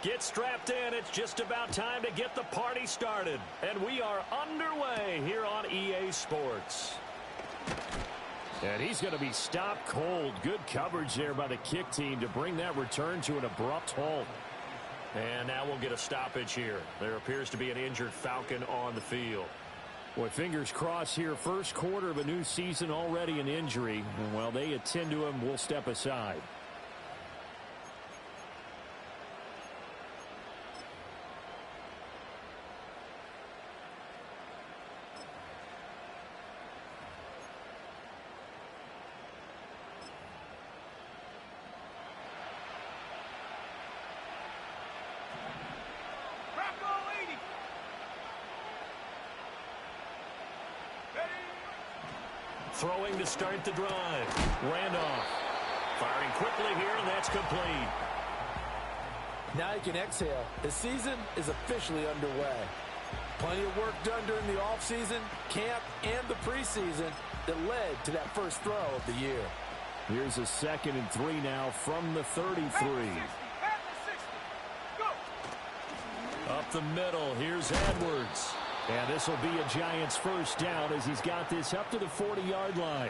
Get strapped in. It's just about time to get the party started. And we are underway here on EA Sports. And he's going to be stopped cold. Good coverage there by the kick team to bring that return to an abrupt halt. And now we'll get a stoppage here. There appears to be an injured Falcon on the field. Boy, fingers crossed here. First quarter of a new season, already an injury. And while they attend to him, we'll step aside. Throwing to start the drive. Randolph firing quickly here, and that's complete. Now you can exhale. The season is officially underway. Plenty of work done during the offseason, camp, and the preseason that led to that first throw of the year. Here's a 2nd and 3 now from the 33. Up the middle, here's Edwards. And this will be a Giants first down as he's got this up to the 40-yard line.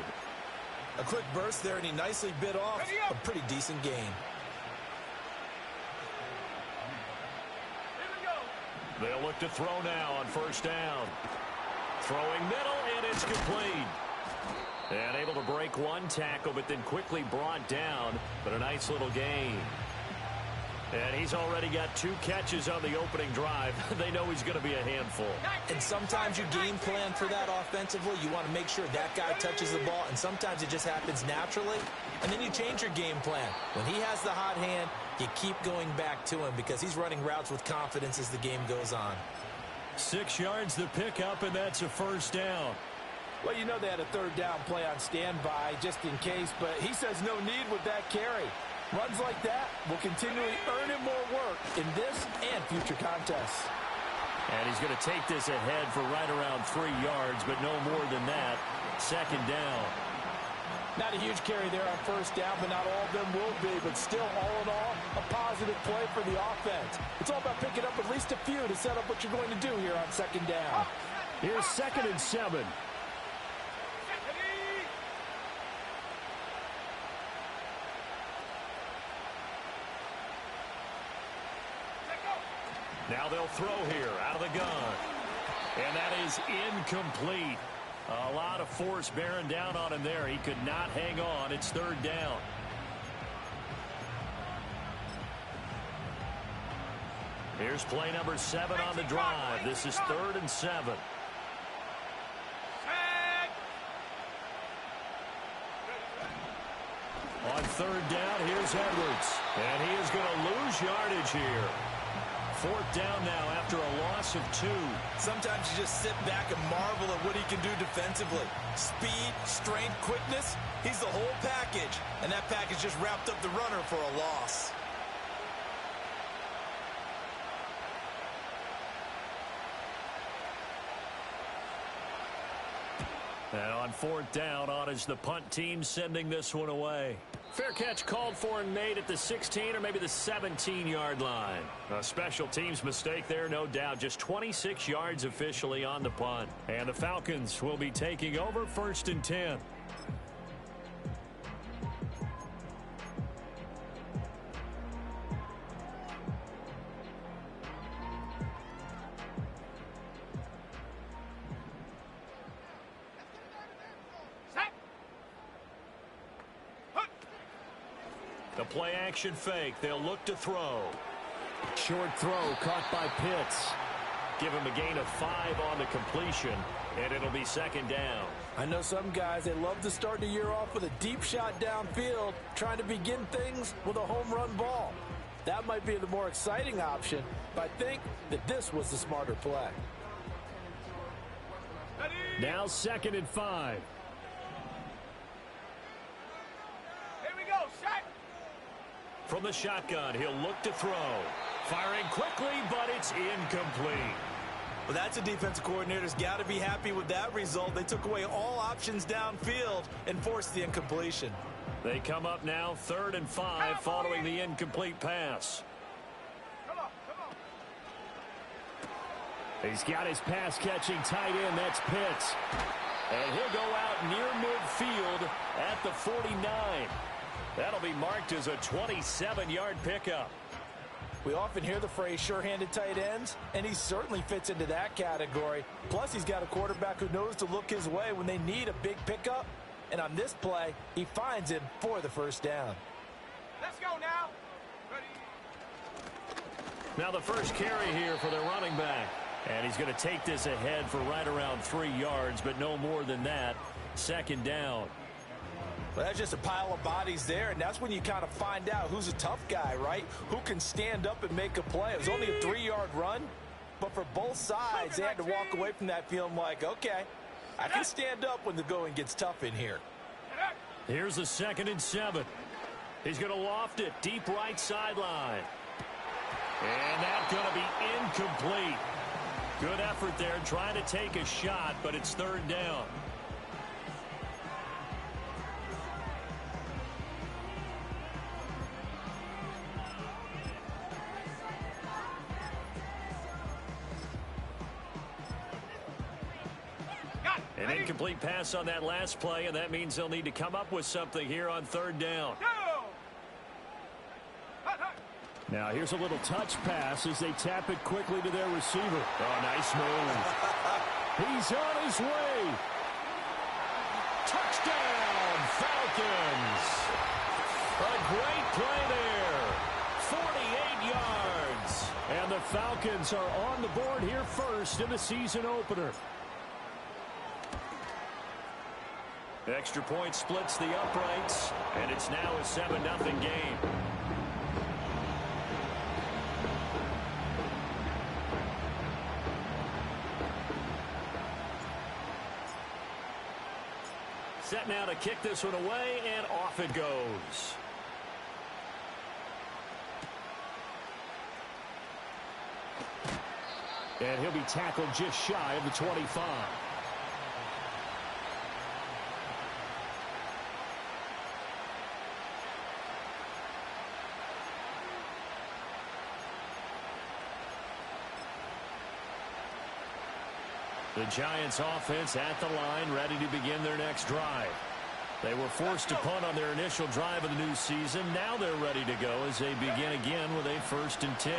A quick burst there, and he nicely bit off a pretty decent gain. They'll look to throw now on first down. Throwing middle, and it's complete. And able to break one tackle, but then quickly brought down. But a nice little gain. And he's already got 2 catches on the opening drive. They know he's going to be a handful. And sometimes you game plan for that offensively. You want to make sure that guy touches the ball, and sometimes it just happens naturally. And then you change your game plan. When he has the hot hand, you keep going back to him because he's running routes with confidence as the game goes on. 6 yards to pick up, and that's a first down. Well, you know they had a third down play on standby just in case, but he says no need with that carry. Runs like that will continually earn him more work in this and future contests. And he's going to take this ahead for right around 3 yards, but no more than that. 2nd down. Not a huge carry there on first down, but not all of them will be. But still, all in all, a positive play for the offense. It's all about picking up at least a few to set up what you're going to do here on 2nd down. Here's 2nd and 7. Now they'll throw here out of the gun. And that is incomplete. A lot of force bearing down on him there. He could not hang on. It's 3rd down. Here's play number 7 on the drive. This is 3rd and 7. On 3rd down, here's Edwards. And he is going to lose yardage here. 4th down now after a loss of 2. Sometimes you just sit back and marvel at what he can do defensively. Speed, strength, quickness, he's the whole package. And that package just wrapped up the runner for a loss. And on 4th down, on is the punt team sending this one away. Fair catch called for and made at the 16 or maybe the 17-yard line. A special teams mistake there, no doubt. Just 26 yards officially on the punt. And the Falcons will be taking over 1st and 10. The play action fake. They'll look to throw. Short throw caught by Pitts. Give him a gain of 5 on the completion, and it'll be 2nd down. I know some guys, they love to start the year off with a deep shot downfield, trying to begin things with a home run ball. That might be the more exciting option, but I think that this was the smarter play. Now 2nd and 5. From the shotgun, he'll look to throw. Firing quickly, but it's incomplete. Well, that's a defensive coordinator's got to be happy with that result. They took away all options downfield and forced the incompletion. They come up now 3rd and 5 following the incomplete pass. Come on. He's got his pass-catching tight end. That's Pitts. And he'll go out near midfield at the 49. That'll be marked as a 27-yard pickup. We often hear the phrase sure-handed tight ends, and he certainly fits into that category. Plus, he's got a quarterback who knows to look his way when they need a big pickup. And on this play, he finds him for the first down. Let's go now. Ready. Now the first carry here for the running back. And he's going to take this ahead for right around 3 yards, but no more than that. Second down. Well, that's just a pile of bodies there, and that's when you kind of find out who's a tough guy, right? Who can stand up and make a play. It was only a 3-yard run, but for both sides, they had to walk away from that feeling like, okay, I can stand up when the going gets tough in here. Here's the 2nd and 7. He's going to loft it deep right sideline. And that's going to be incomplete. Good effort there trying to take a shot, but it's 3rd down. An incomplete pass on that last play, and that means they'll need to come up with something here on 3rd down. Now here's a little touch pass as they tap it quickly to their receiver. Oh, nice move. He's on his way. Touchdown, Falcons. A great play there. 48 yards. And the Falcons are on the board here first in the season opener. Extra point splits the uprights, and it's now a 7-0 game. Set now to kick this one away, and off it goes. And he'll be tackled just shy of the 25. The Giants offense at the line, ready to begin their next drive. They were forced to punt on their initial drive of the new season. Now they're ready to go as they begin again with a 1st and 10.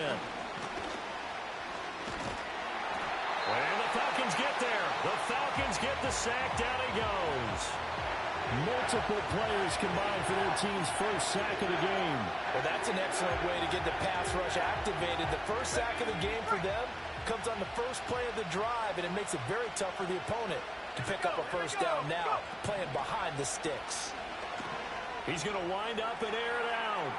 And the Falcons get there. The Falcons get the sack. Down he goes. Multiple players combined for their team's first sack of the game. Well, that's an excellent way to get the pass rush activated. The first sack of the game for them comes on the first play of the drive, and it makes it very tough for the opponent to pick up a first down now, playing behind the sticks. He's going to wind up and air it out.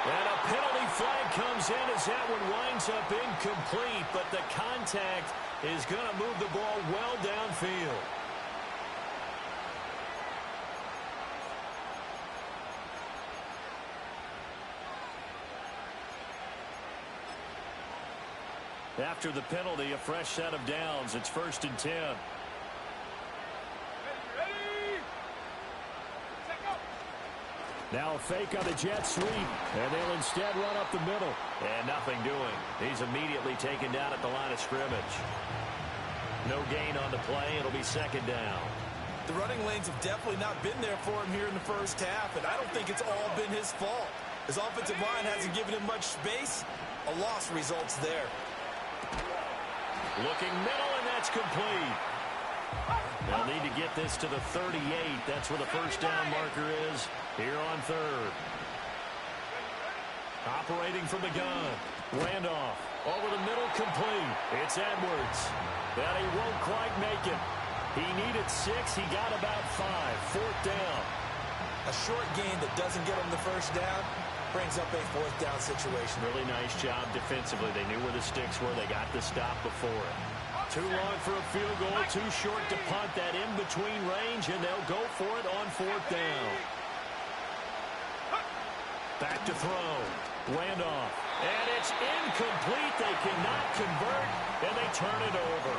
And a penalty flag comes in as that one winds up incomplete, but the contact is going to move the ball well downfield. After the penalty, a fresh set of downs. It's 1st and 10. Now a fake on the jet sweep, and they'll instead run up the middle. And nothing doing. He's immediately taken down at the line of scrimmage. No gain on the play. It'll be 2nd down. The running lanes have definitely not been there for him here in the first half, and I don't think it's all been his fault. His offensive line hasn't given him much space. A loss results there. Looking middle, and that's complete. They'll need to get this to the 38. That's where the first down marker is here on 3rd. Operating from the gun. Randolph over the middle, complete. It's Edwards. But he won't quite make it. He needed 6. He got about 5. 4th down. A short gain that doesn't get him the first down brings up a 4th down situation. Really nice job defensively. They knew where the sticks were. They got the stop before it. Too long for a field goal. Too short to punt that in-between range, and they'll go for it on 4th down. Back to throw. Randolph. And it's incomplete. They cannot convert, and they turn it over.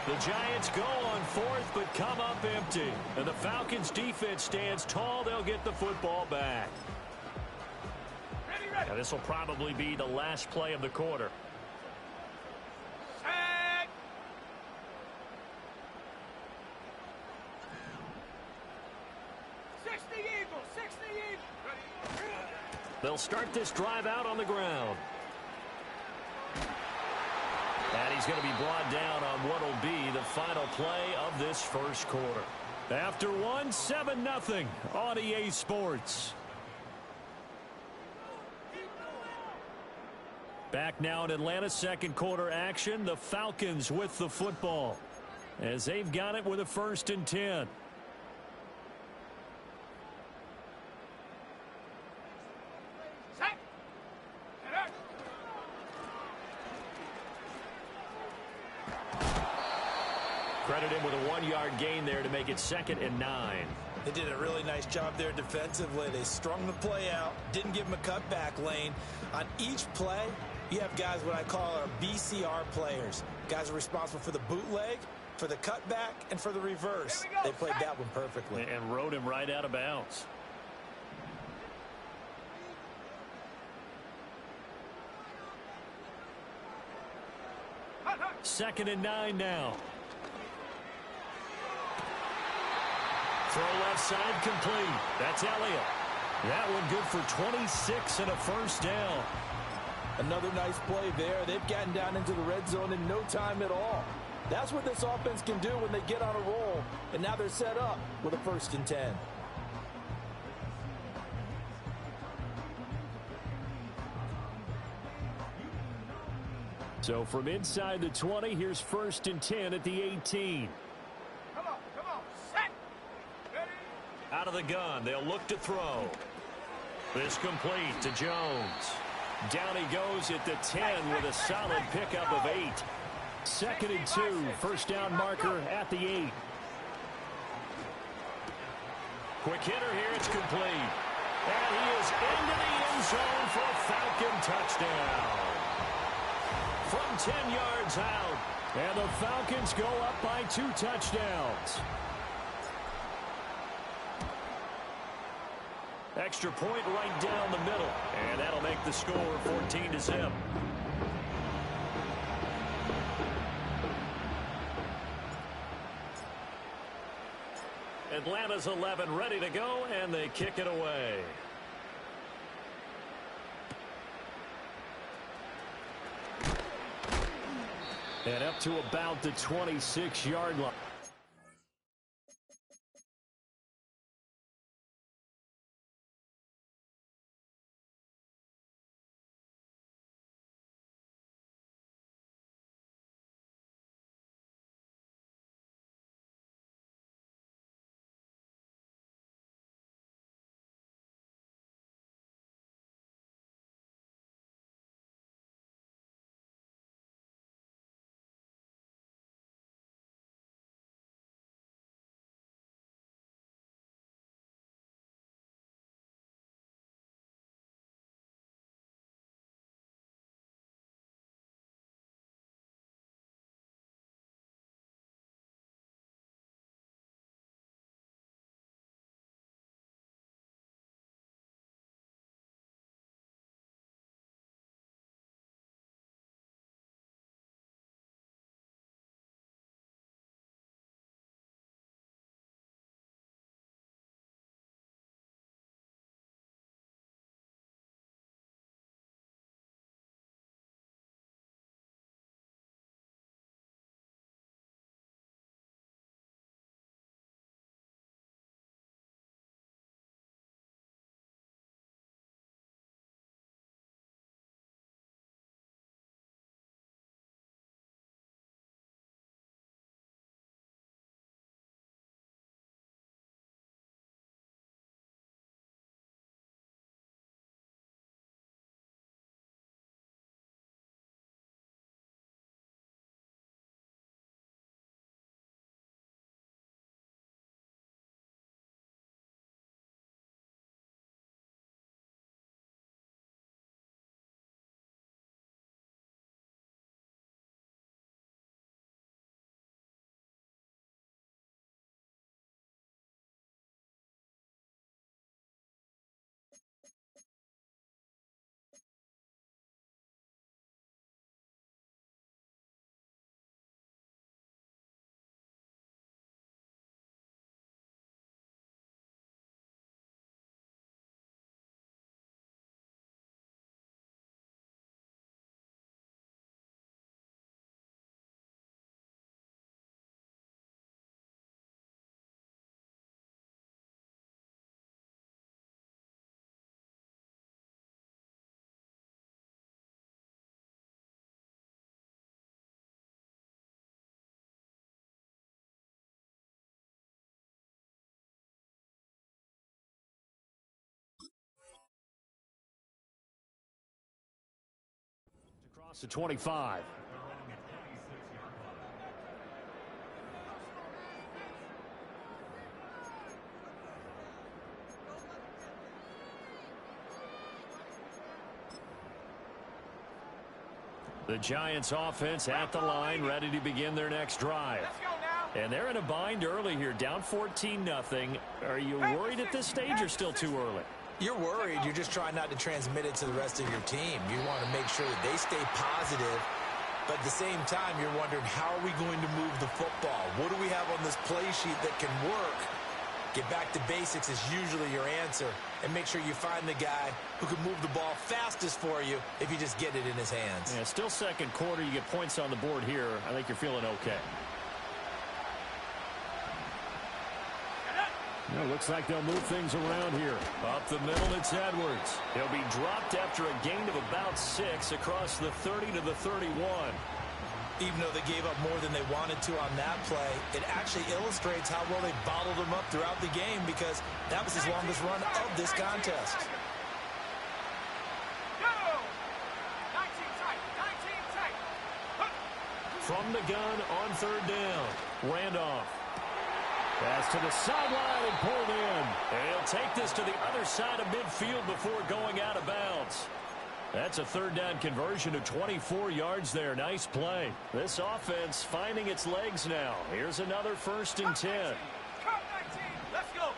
The Giants go on 4th, but come up empty. And the Falcons' defense stands tall. They'll get the football back. Now, this will probably be the last play of the quarter. the Eagle. 6 the Eagle. Ready? They'll start this drive out on the ground. And he's going to be brought down on what will be the final play of this first quarter. After one, 7-0 on EA Sports. Back now in Atlanta, second quarter action. The Falcons with the football as they've got it with a 1st and 10. Set. Get up. Credit him with a 1-yard gain there to make it 2nd and 9. They did a really nice job there defensively. They strung the play out, didn't give him a cutback lane. On each play, you have guys what I call our BCR players. Guys are responsible for the bootleg, for the cutback, and for the reverse. They played that one perfectly. And rode him right out of bounds. Hut, hut. 2nd and 9 now. Throw left side complete. That's Elliott. That one good for 26 and a 1st down. Another nice play there. They've gotten down into the red zone in no time at all. That's what this offense can do when they get on a roll. And now they're set up with a 1st and 10. So from inside the 20, here's 1st and 10 at the 18. Come on. Set. Ready? Out of the gun, they'll look to throw. This complete to Jones. Down he goes at the 10 with a solid pickup of 8. 2nd and 2, 1st down marker at the 8. Quick hitter here, it's complete. And he is into the end zone for a Falcon touchdown. From 10 yards out. And the Falcons go up by 2 touchdowns. Extra point right down the middle. And that'll make the score 14-0. Atlanta's 11 ready to go, and they kick it away. And up to about the 26-yard line. Loss of 25. The Giants offense at the line, ready to begin their next drive. Let's go now. And they're in a bind early here, down 14-0. Are you worried at this stage or still too early? You're worried. You're just trying not to transmit it to the rest of your team. You want to make sure that they stay positive. But at the same time, you're wondering, how are we going to move the football? What do we have on this play sheet that can work? Get back to basics is usually your answer. And make sure you find the guy who can move the ball fastest for you if you just get it in his hands. Yeah, still second quarter. You get points on the board here. I think you're feeling okay. It looks like they'll move things around here. Up the middle, it's Edwards. He'll be dropped after a gain of about 6 across the 30 to the 31. Even though they gave up more than they wanted to on that play, it actually illustrates how well they bottled them up throughout the game, because that was his longest run of this contest. Go! 19 tight. 19 tight. From the gun on third down, Randolph. Pass to the sideline and pulled in. And he'll take this to the other side of midfield before going out of bounds. That's a third down conversion of 24 yards there. Nice play. This offense finding its legs now. Here's another 1st and 10. Cut 19. Let's go.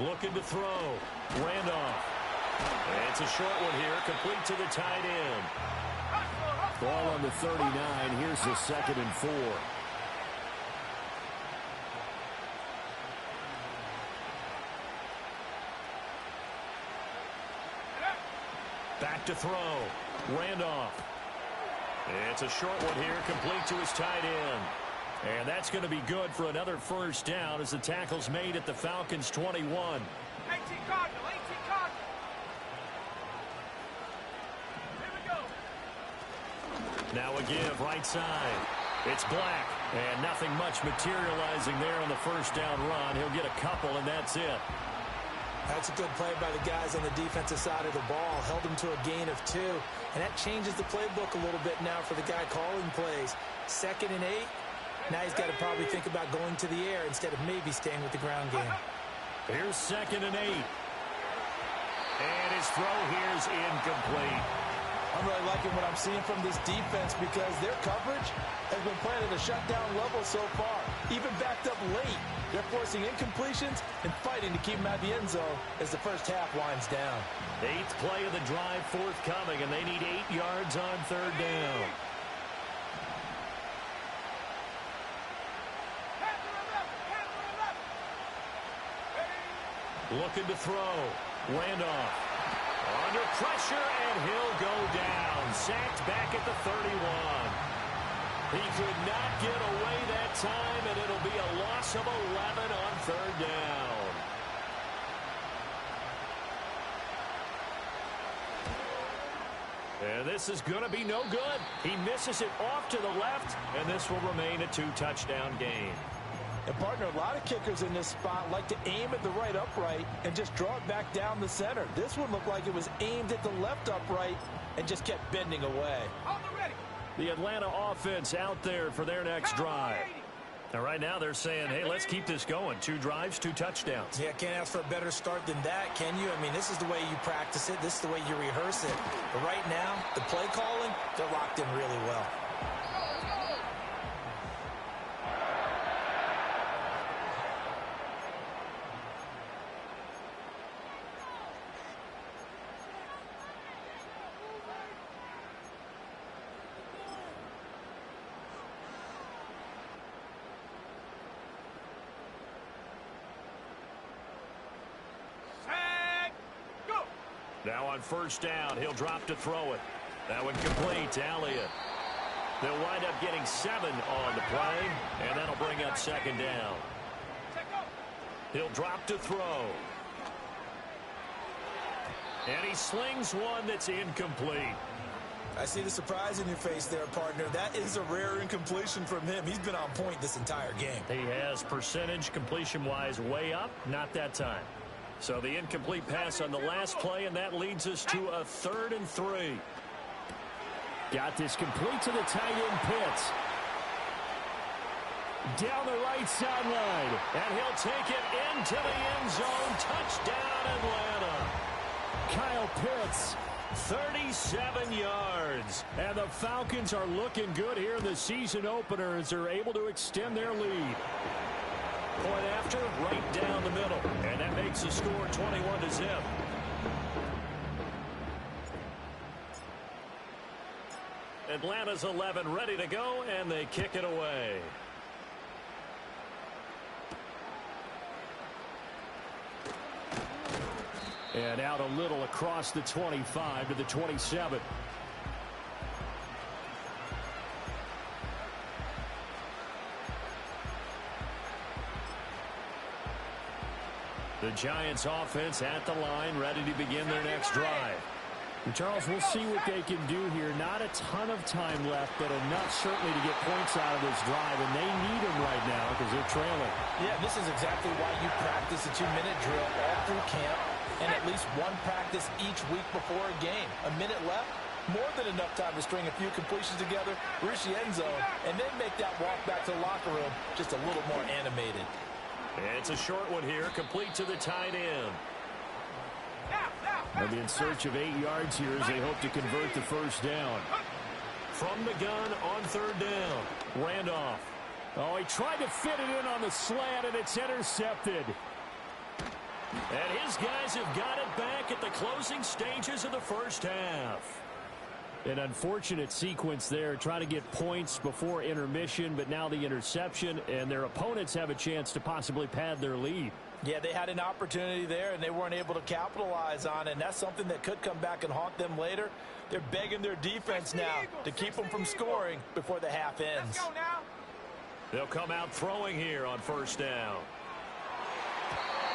Looking to throw. Randolph. It's a short one here, complete to the tight end. Ball on the 39. Here's the 2nd and 4. Back to throw. Randolph. It's a short one here, complete to his tight end. And that's going to be good for another 1st down as the tackle's made at the Falcons' 21. 18 Cardinal. 18 Cardinal. Here we go. Now a give, right side. It's Black. And nothing much materializing there on the 1st down run. He'll get a couple, and that's it. That's a good play by the guys on the defensive side of the ball. Held them to a gain of 2. And that changes the playbook a little bit now for the guy calling plays. 2nd and 8. Now he's got to probably think about going to the air instead of maybe staying with the ground game. Here's 2nd and 8. And his throw here's incomplete. I'm really liking what I'm seeing from this defense, because their coverage has been playing at a shutdown level so far. Even backed up late, they're forcing incompletions and fighting to keep them out of the end zone as the first half winds down. 8th play of the drive forthcoming, and they need 8 yards on 3rd down. Looking to throw. Randolph. Under pressure, and he'll go down. Sacked back at the 31. He could not get away that time, and it'll be a loss of 11 on 3rd down. And this is going to be no good. He misses it off to the left, and this will remain a 2-touchdown game. And, partner, a lot of kickers in this spot like to aim at the right upright and just draw it back down the center. This one looked like it was aimed at the left upright and just kept bending away. The Atlanta offense out there for their next drive. Now, right now they're saying, hey, let's keep this going. 2 drives, 2 touchdowns. Yeah, can't ask for a better start than that, can you? I mean, this is the way you practice it. This is the way you rehearse it. But right now, the play calling, they're locked in really well. Now on 1st down, he'll drop to throw it. That one complete to Elliott. They'll wind up getting 7 on the play, and that'll bring up 2nd down. He'll drop to throw. And he slings one that's incomplete. I see the surprise in your face there, partner. That is a rare incompletion from him. He's been on point this entire game. He has percentage completion-wise way up, not that time. So the incomplete pass on the last play, and that leads us to a 3rd and 3. Got this complete to the tight end Pitts. Down the right sideline. And he'll take it into the end zone. Touchdown, Atlanta. Kyle Pitts. 37 yards. And the Falcons are looking good here in the season opener as they're able to extend their lead. Point after, right down the middle. And that makes the score 21-0. Atlanta's 11 ready to go, and they kick it away. And out a little across the 25 to the 27. The Giants offense at the line, ready to begin their next drive. And Charles, we'll see what they can do here. Not a ton of time left, but enough certainly to get points out of this drive, and they need them right now because they're trailing. Yeah, this is exactly why you practice a 2-minute drill all through camp and at least one practice each week before a game. A minute left, more than enough time to string a few completions together, reach the end zone, and then make that walk back to the locker room just a little more animated. It's a short one here, complete to the tight end. They'll be in search of 8 yards here as they hope to convert the first down. From the gun on 3rd down. Randolph. Oh, he tried to fit it in on the slant, and it's intercepted. And his guys have got it back at the closing stages of the first half. An unfortunate sequence there, trying to get points before intermission, but now the interception, and their opponents have a chance to possibly pad their lead. Yeah, they had an opportunity there, and they weren't able to capitalize on it, and that's something that could come back and haunt them later. They're begging their defense now to keep them from scoring before the half ends. They'll come out throwing here on 1st down.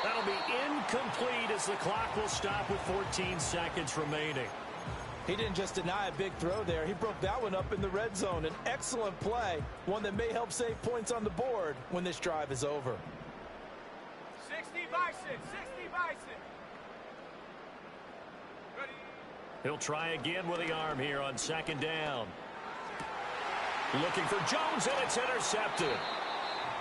That'll be incomplete as the clock will stop with 14 seconds remaining. He didn't just deny a big throw there. He broke that one up in the red zone. An excellent play, one that may help save points on the board when this drive is over. 60 Bison, 60 Bison. Ready. He'll try again with the arm here on 2nd down. Looking for Jones, and it's intercepted.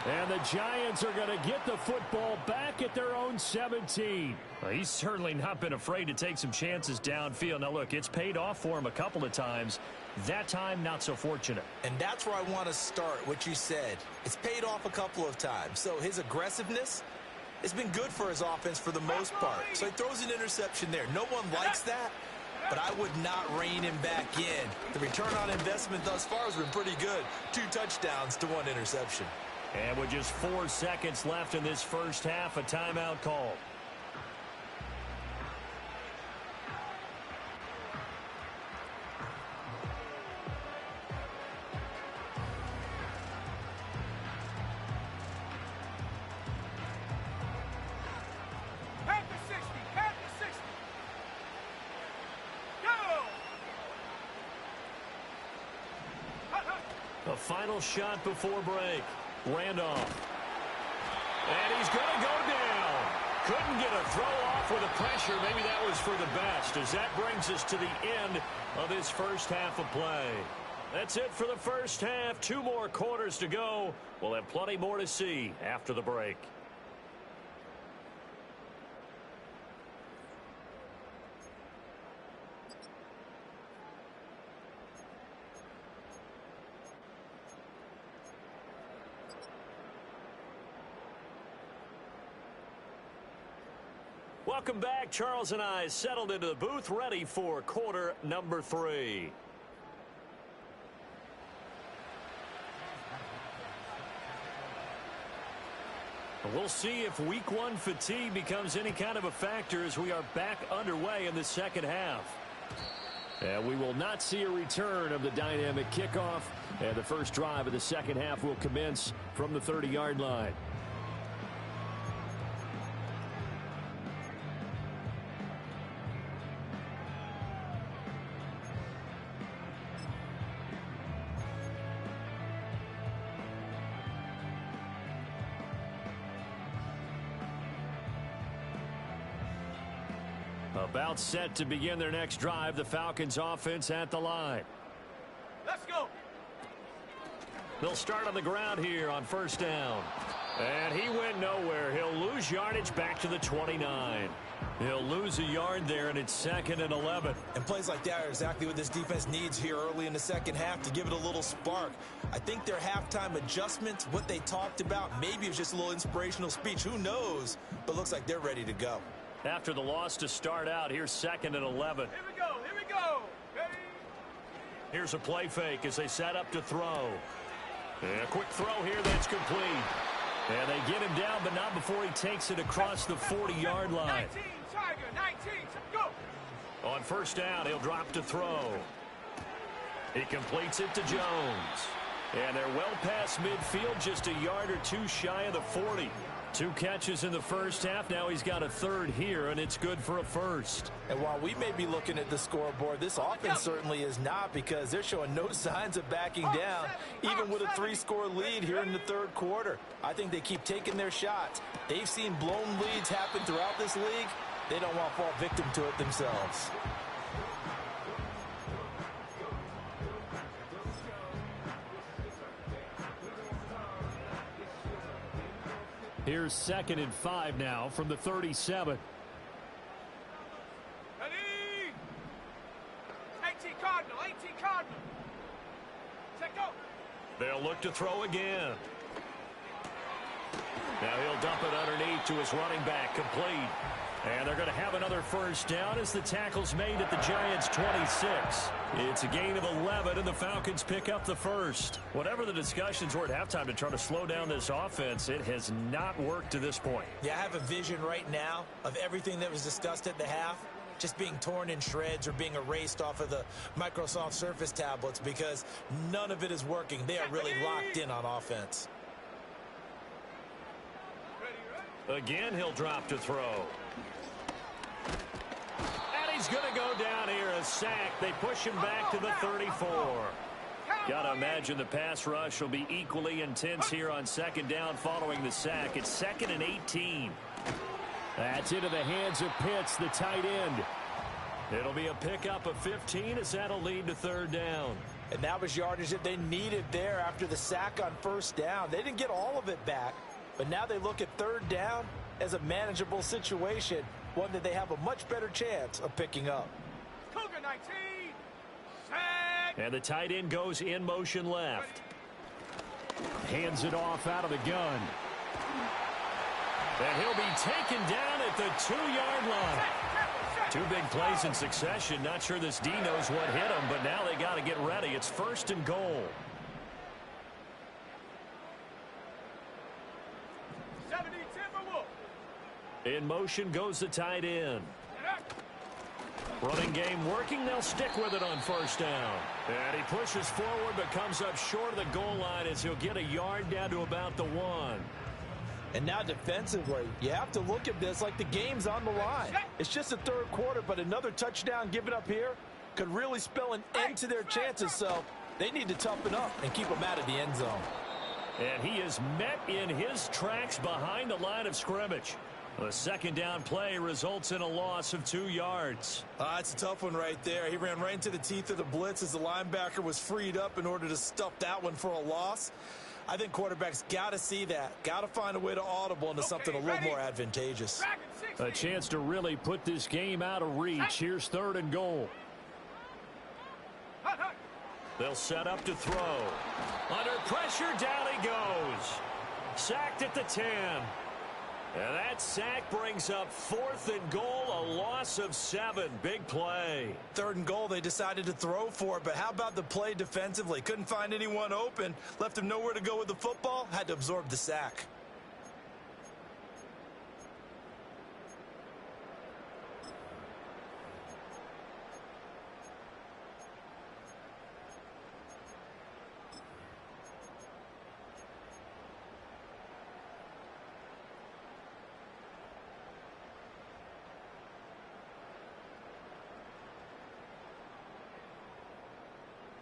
And the Giants are going to get the football back at their own 17. Well, he's certainly not been afraid to take some chances downfield. Now, look, it's paid off for him a couple of times. That time, not so fortunate. And that's where I want to start, what you said. It's paid off a couple of times. So his aggressiveness has been good for his offense for the most part. So he throws an interception there. No one likes that, but I would not rein him back in. The return on investment thus far has been pretty good. 2 touchdowns to 1 interception. And with just 4 seconds left in this first half, a timeout call. Head to 60, head to 60. Go! A final shot before break. Randolph. And he's going to go down. Couldn't get a throw off with the pressure. Maybe that was for the best, as that brings us to the end of this first half of play. That's it for the first half. 2 more quarters to go. We'll have plenty more to see after the break. Welcome back. Charles and I settled into the booth, ready for quarter number 3. We'll see if week 1 fatigue becomes any kind of a factor as we are back underway in the second half. And we will not see a return of the dynamic kickoff, and the first drive of the second half will commence from the 30-yard line. About set to begin their next drive. The Falcons offense at the line. Let's go. They'll start on the ground here on first down. And he went nowhere. He'll lose yardage back to the 29. He'll lose a yard there, and it's 2nd and 11. And plays like that are exactly what this defense needs here early in the second half to give it a little spark. I think their halftime adjustments, what they talked about, maybe it was just a little inspirational speech. Who knows? But looks like they're ready to go. After the loss to start out, here's 2nd and 11. Here we go. Here we go. Ready? Here's a play fake as they set up to throw. And a quick throw here that's complete. And they get him down, but not before he takes it across the 40-yard line. 19, Tiger, 19, go. On first down, he'll drop to throw. He completes it to Jones. And they're well past midfield, just a yard or two shy of the 40. 2 catches in the first half. Now he's got a third here, and it's good for a first. And while we may be looking at the scoreboard, this offense certainly is not, because they're showing no signs of backing down, even with a 3-score lead here in the third quarter. I think they keep taking their shots. They've seen blown leads happen throughout this league. They don't want to fall victim to it themselves. Here's 2nd and 5 now from the 37. Ready? 18 Cardinal, 18 Cardinal. Set go. They'll look to throw again. Now he'll dump it underneath to his running back, complete. And they're going to have another first down as the tackle's made at the Giants' 26. It's a gain of 11, and the Falcons pick up the first. Whatever the discussions were at halftime to try to slow down this offense, it has not worked to this point. Yeah, I have a vision right now of everything that was discussed at the half just being torn in shreds or being erased off of the Microsoft Surface tablets, because none of it is working. They are really locked in on offense. Again, he'll drop to throw. And he's going to go down here, a sack. They push him back to the 34. Got to imagine the pass rush will be equally intense here on second down following the sack. It's 2nd and 18. That's into the hands of Pitts, the tight end. It'll be a pickup of 15 as that'll lead to third down. And that was yardage that they needed there after the sack on first down. They didn't get all of it back, but now they look at third down as a manageable situation, one that they have a much better chance of picking up. Cougar 19. Sack. And the tight end goes in motion left. Hands it off out of the gun. And he'll be taken down at the 2-yard line. 2 big plays in succession. Not sure this D knows what hit him, but now they got to get ready. It's 1st and goal. 70 Timberwolves. In motion goes the tight end. Running game working. They'll stick with it on first down. And he pushes forward but comes up short of the goal line as he'll get a yard down to about the 1. And now defensively, you have to look at this like the game's on the line. It's just the third quarter, but another touchdown given up here could really spell an end to their chances. So they need to toughen up and keep them out of the end zone. And he is met in his tracks behind the line of scrimmage. The second down play results in a loss of 2 yards. That's a tough one right there. He ran right into the teeth of the blitz as the linebacker was freed up in order to stuff that one for a loss. I think quarterbacks got to see that. Got to find a way to audible into something a little more advantageous. A chance to really put this game out of reach. Here's 3rd and goal. They'll set up to throw. Under pressure, down he goes. Sacked at the 10. And that sack brings up 4th and goal, a loss of 7. Big play. 3rd and goal, they decided to throw for it, but how about the play defensively? Couldn't find anyone open, left him nowhere to go with the football, had to absorb the sack.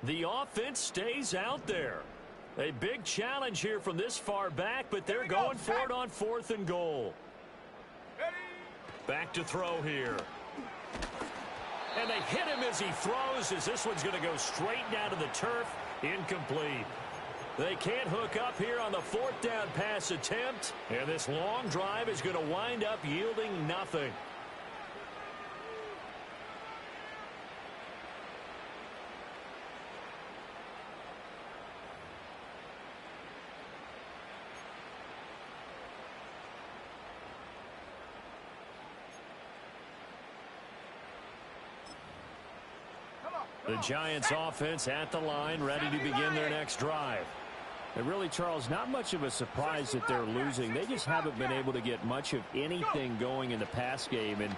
The offense stays out there. A big challenge here from this far back, but they're going for it on 4th and goal. Back to throw here. And they hit him as he throws, as this one's going to go straight down to the turf. Incomplete. They can't hook up here on the fourth down pass attempt. And this long drive is going to wind up yielding nothing. The Giants offense at the line, ready to begin their next drive. And really, Charles, not much of a surprise that they're losing. They just haven't been able to get much of anything going in the pass game. And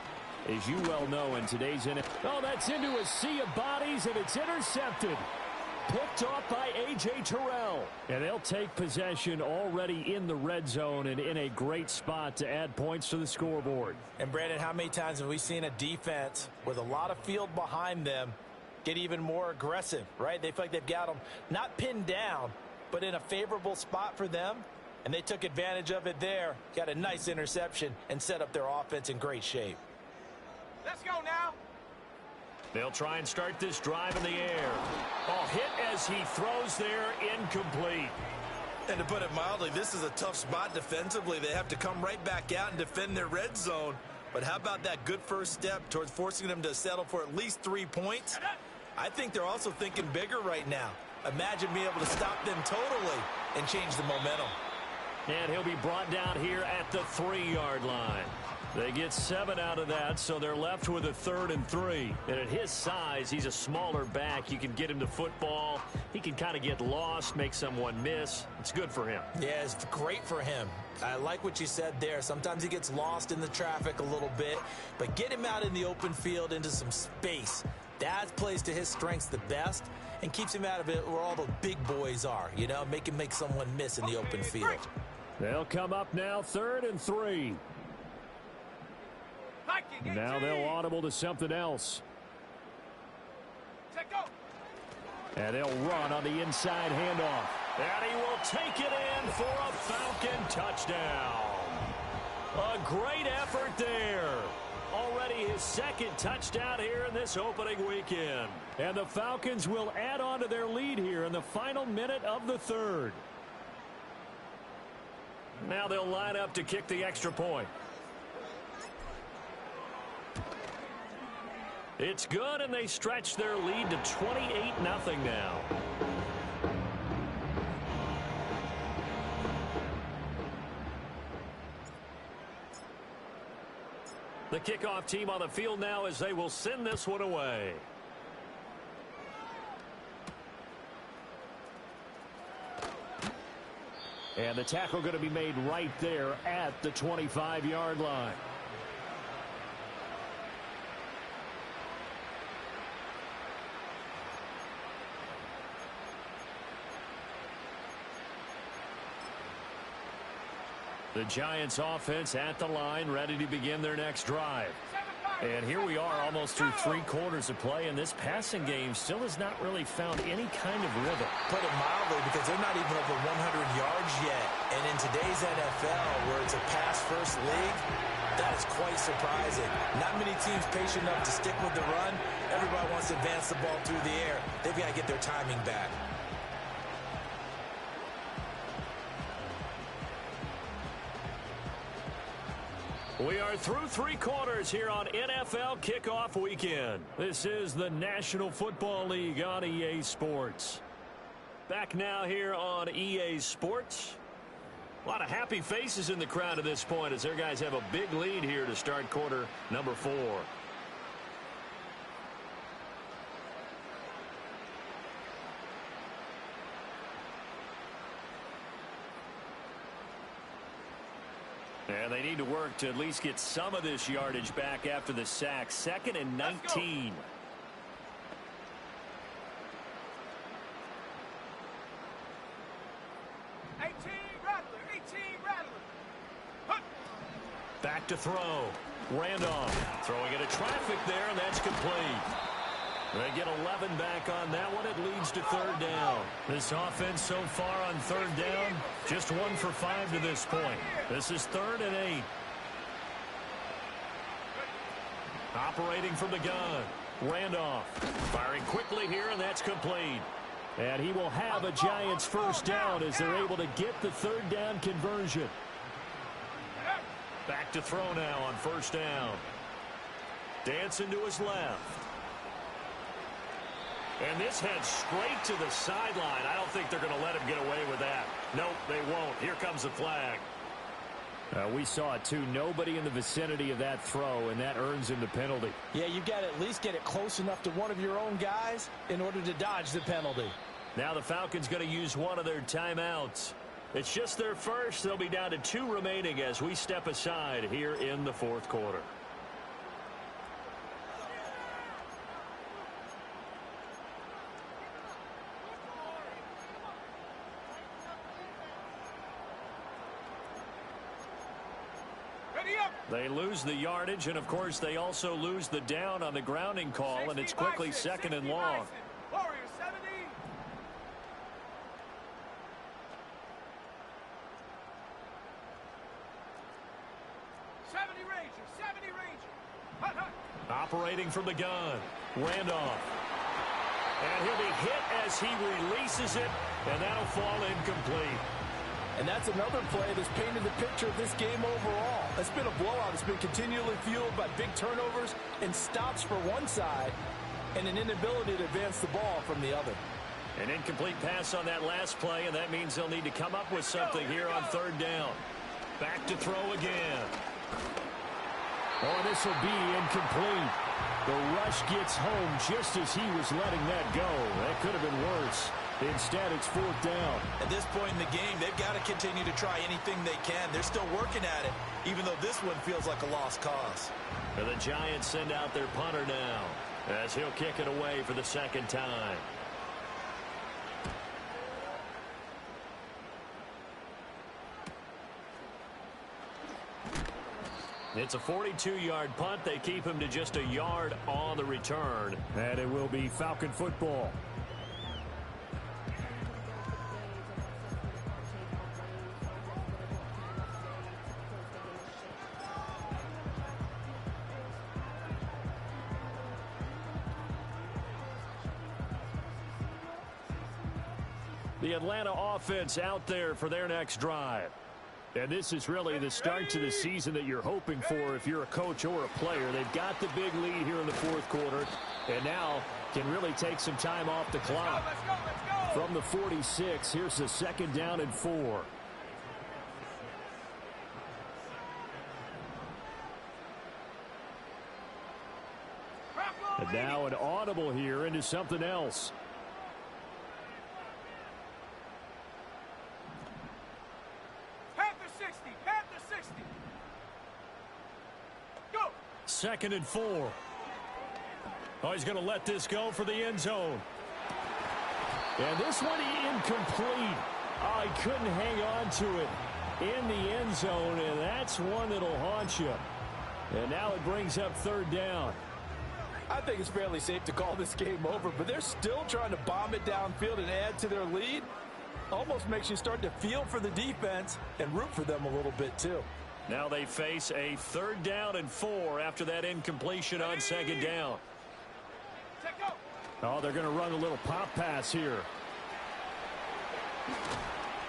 as you well know, in today's NFL, oh, that's into a sea of bodies, and it's intercepted. Picked off by A.J. Terrell. And they'll take possession already in the red zone and in a great spot to add points to the scoreboard. And, Brandon, how many times have we seen a defense with a lot of field behind them get even more aggressive, right? They feel like they've got them not pinned down, but in a favorable spot for them, and they took advantage of it there, got a nice interception, and set up their offense in great shape. Let's go now. They'll try and start this drive in the air. Oh, hit as he throws there, incomplete. And to put it mildly, this is a tough spot defensively. They have to come right back out and defend their red zone. But how about that good first step towards forcing them to settle for at least 3 points? I think they're also thinking bigger right now. Imagine being able to stop them totally and change the momentum. And he'll be brought down here at the 3-yard line. They get 7 out of that, so they're left with a 3rd and 3. And at his size, he's a smaller back. You can get him to football. He can kind of get lost, make someone miss. It's good for him. Yeah, it's great for him. I like what you said there. Sometimes he gets lost in the traffic a little bit, but get him out in the open field into some space. That plays to his strengths the best and keeps him out of it where all the big boys are, you know, make him make someone miss in the open field. They'll come up now 3rd and 3. Now they'll audible to something else. And they'll run on the inside handoff. And he will take it in for a Falcon touchdown. A great effort there. Already his 2nd touchdown here in this opening weekend. And the Falcons will add on to their lead here in the final minute of the 3rd. Now they'll line up to kick the extra point. It's good, and they stretch their lead to 28-0 now. The kickoff team on the field now as they will send this one away. And the tackle going to be made right there at the 25-yard line. The Giants offense at the line, ready to begin their next drive. And here we are almost through 3 quarters of play, and this passing game still has not really found any kind of rhythm. Put it mildly, because they're not even over 100 yards yet. And in today's NFL, where it's a pass-first league, that is quite surprising. Not many teams patient enough to stick with the run. Everybody wants to advance the ball through the air. They've got to get their timing back. We are through 3 quarters here on NFL Kickoff Weekend. This is the National Football League on EA Sports. Back now here on EA Sports. A lot of happy faces in the crowd at this point as their guys have a big lead here to start quarter number 4. And they need to work to at least get some of this yardage back after the sack. 2nd and 19. Back to throw. Randolph throwing into traffic there, and that's complete. They get 11 back on that one. It leads to 3rd down. This offense so far on 3rd down, just 1 for 5 to this point. This is 3rd and 8. Operating from the gun. Randolph firing quickly here, and that's complete. And he will have a Giants first down as they're able to get the third down conversion. Back to throw now on first down. Dancing to his left. And this heads straight to the sideline. I don't think they're going to let him get away with that. Nope, they won't. Here comes the flag. We saw it too. Nobody in the vicinity of that throw, and that earns him the penalty. Yeah, you've got to at least get it close enough to one of your own guys in order to dodge the penalty. Now the Falcons going to use one of their timeouts. It's just their first. They'll be down to 2 remaining as we step aside here in the fourth quarter. They lose the yardage, and of course they also lose the down on the grounding call, and it's quickly second and long. Warriors 70. Operating from the gun, Randolph. And he'll be hit as he releases it, and that'll fall incomplete. And that's another play that's painted the picture of this game overall. It's been a blowout. It's been continually fueled by big turnovers and stops for one side and an inability to advance the ball from the other. An incomplete pass on that last play, and that means they'll need to come up with something here on third down. Back to throw again. Oh, this will be incomplete. The rush gets home just as he was letting that go. That could have been worse. Instead, it's fourth down. At this point in the game, they've got to continue to try anything they can. They're still working at it, even though this one feels like a lost cause. And the Giants send out their punter now as he'll kick it away for the second time. It's a 42-yard punt. They keep him to just a yard on the return. And it will be Falcon football. The Atlanta offense out there for their next drive. And this is really the start to the season that you're hoping for if you're a coach or a player. They've got the big lead here in the fourth quarter, and now can really take some time off the clock. Let's go. From the 46, here's the second down and 4. And now an audible here into something else. Panther 60. Go. Second and 4. Oh, he's going to let this go for the end zone. And this one incomplete. Oh, he couldn't hang on to it in the end zone, and that's one that'll haunt you. And now it brings up third down. I think it's fairly safe to call this game over, but they're still trying to bomb it downfield and add to their lead. Almost makes you start to feel for the defense and root for them a little bit too. Now they face a third down and 4 after that incompletion on second down. Oh, they're going to run a little pop pass here.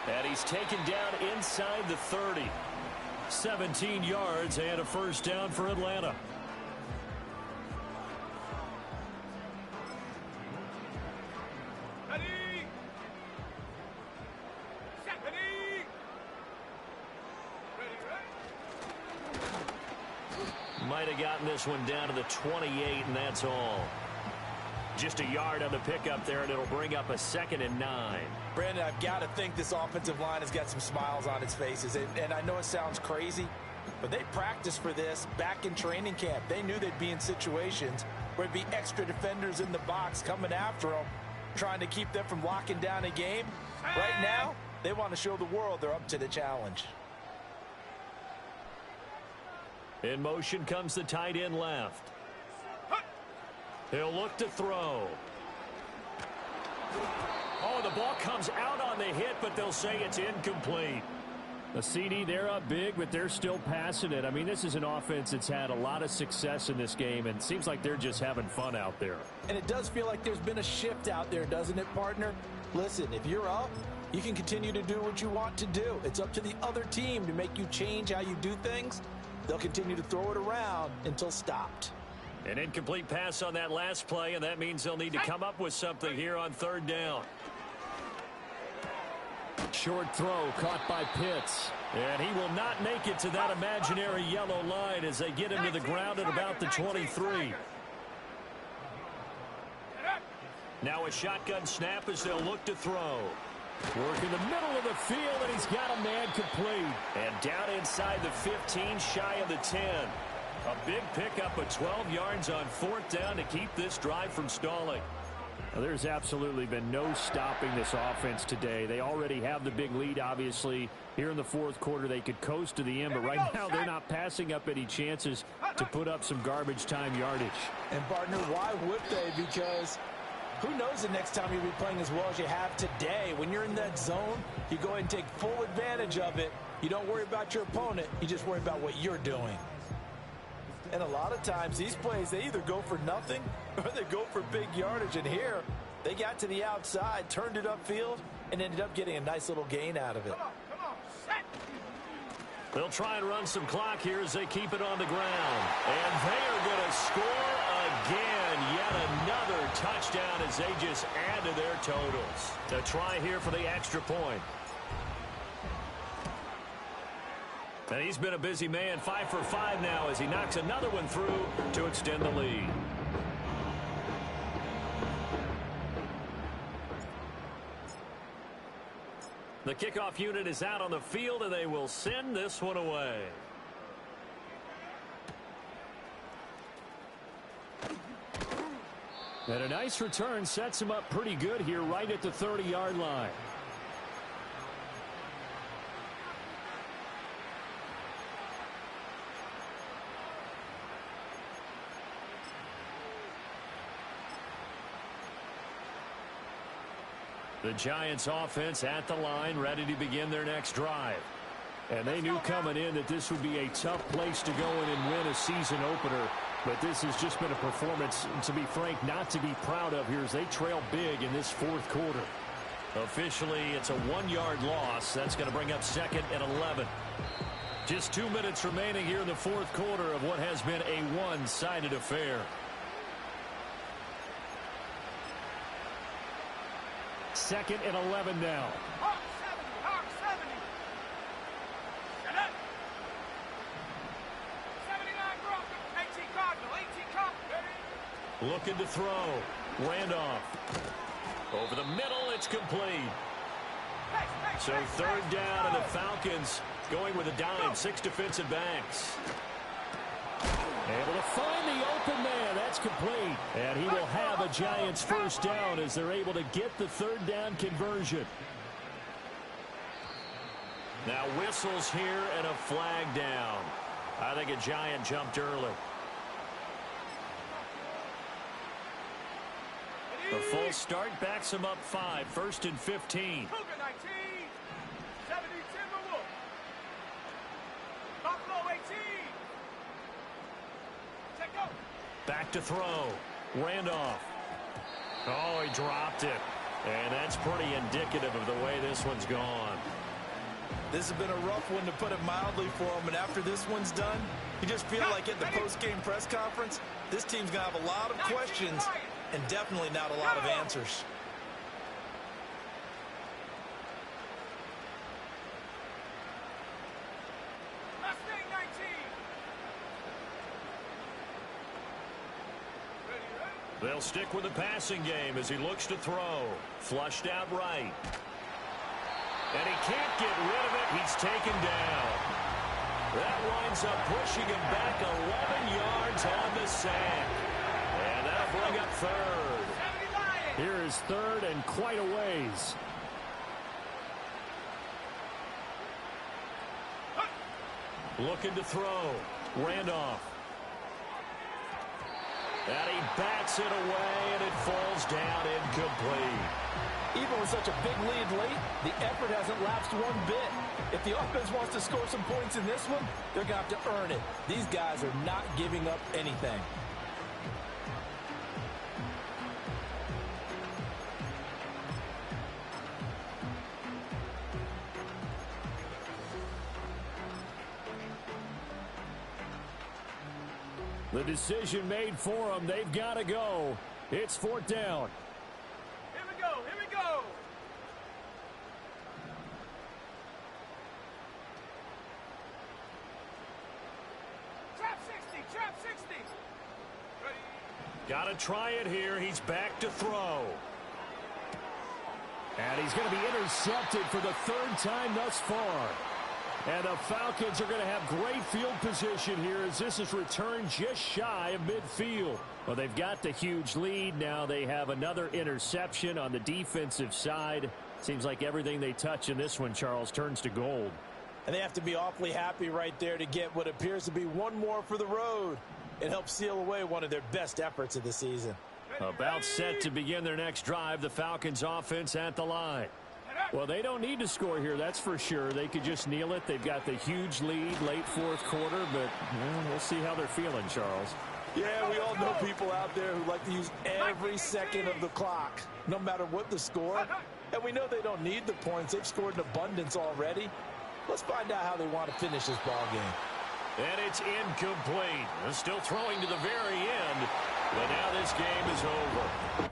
And he's taken down inside the 30. 17 yards and a first down for Atlanta. Might have gotten this one down to the 28, and that's all. Just a yard on the pickup there, and it'll bring up a 2nd and 9. Brandon, I've got to think this offensive line has got some smiles on its faces. And I know it sounds crazy, but they practiced for this back in training camp. They knew they'd be in situations where there'd be extra defenders in the box coming after them, trying to keep them from locking down a game. Right now, they want to show the world they're up to the challenge. In motion comes the tight end left. He'll look to throw. Oh, the ball comes out on the hit, but they'll say it's incomplete. The CD, they're up big, but they're still passing it. I mean, this is an offense that's had a lot of success in this game, and it seems like they're just having fun out there. And it does feel like there's been a shift out there, doesn't it, partner? Listen, if you're up, you can continue to do what you want to do. It's up to the other team to make you change how you do things. They'll continue to throw it around until stopped. An incomplete pass on that last play, and that means they'll need to come up with something here on third down. Short throw caught by Pitts. And he will not make it to that imaginary yellow line as they get him to the ground at about the 23. Now a shotgun snap as they'll look to throw. Work in the middle of the field, and he's got a man complete. And down inside the 15, shy of the 10. A big pickup of 12 yards on fourth down to keep this drive from stalling. Well, there's absolutely been no stopping this offense today. They already have the big lead, obviously. Here in the fourth quarter, they could coast to the end, but right now they're not passing up any chances to put up some garbage time yardage. And, partner, why would they? Because who knows the next time you'll be playing as well as you have today. When you're in that zone, you go ahead and take full advantage of it. You don't worry about your opponent. You just worry about what you're doing. And a lot of times, these plays, they either go for nothing or they go for big yardage. And here, they got to the outside, turned it upfield, and ended up getting a nice little gain out of it. Come on, set. They'll try and run some clock here as they keep it on the ground. And they are going to score again. Yet another touchdown as they just add to their totals. A try here for the extra point. And he's been a busy man, 5 for 5 now as he knocks another one through to extend the lead. The kickoff unit is out on the field, and they will send this one away. And a nice return sets him up pretty good here right at the 30-yard line. The Giants offense at the line, ready to begin their next drive. And they knew coming in that this would be a tough place to go in and win a season opener. But this has just been a performance, to be frank, not to be proud of here as they trail big in this fourth quarter. Officially, it's a 1-yard loss. That's going to bring up 2nd and 11. Just 2 minutes remaining here in the fourth quarter of what has been a one-sided affair. 2nd and 11 now. Hawk 70, Hawk 70. Set up. 79 Broncos, 18 Cardinal, 18 Cop. Ready? Looking to throw. Randolph. Over the middle, it's complete. So third down, and the Falcons going with a dime. 6 defensive backs. Able to find the open man. That's complete. And he will have a Giants first down as they're able to get the third down conversion. Now whistles here and a flag down. I think a Giant jumped early. The full start backs him up 5. 1st and 15. Cougar 19, 70 Timberwolves. Buffalo 18. Check go. Back to throw. Randolph. Oh, he dropped it. And that's pretty indicative of the way this one's gone. This has been a rough one, to put it mildly, for him. And after this one's done, you just feel like at the post-game press conference, this team's going to have a lot of questions and definitely not a lot of answers. Mustang 19. Ready, ready? They'll stick with the passing game as he looks to throw. Flushed out right. And he can't get rid of it. He's taken down. That winds up pushing him back 11 yards on the sack. And that'll bring up third. 70 Lions. Here is third and quite a ways. Looking to throw. Randolph. And he bats it away, and it falls down incomplete. Even with such a big lead late, the effort hasn't lapsed one bit. If the offense wants to score some points in this one, they're going to have to earn it. These guys are not giving up anything. The decision made for them. They've got to go. It's 4th down. Here we go. Here we go. Trap 60. Trap 60. Ready. Got to try it here. He's back to throw. And he's going to be intercepted for the 3rd time thus far. And the Falcons are going to have great field position here as this is returned just shy of midfield. Well, they've got the huge lead. Now they have another interception on the defensive side. Seems like everything they touch in this one, Charles, turns to gold. And they have to be awfully happy right there to get what appears to be one more for the road. It helps seal away one of their best efforts of the season. About set to begin their next drive, the Falcons offense at the line. Well, they don't need to score here, that's for sure. They could just kneel it. They've got the huge lead late 4th quarter, but we'll see how they're feeling, Charles. Yeah, we all know people out there who like to use every second of the clock, no matter what the score. And we know they don't need the points. They've scored in abundance already. Let's find out how they want to finish this ball game. And it's incomplete. They're still throwing to the very end, but now this game is over.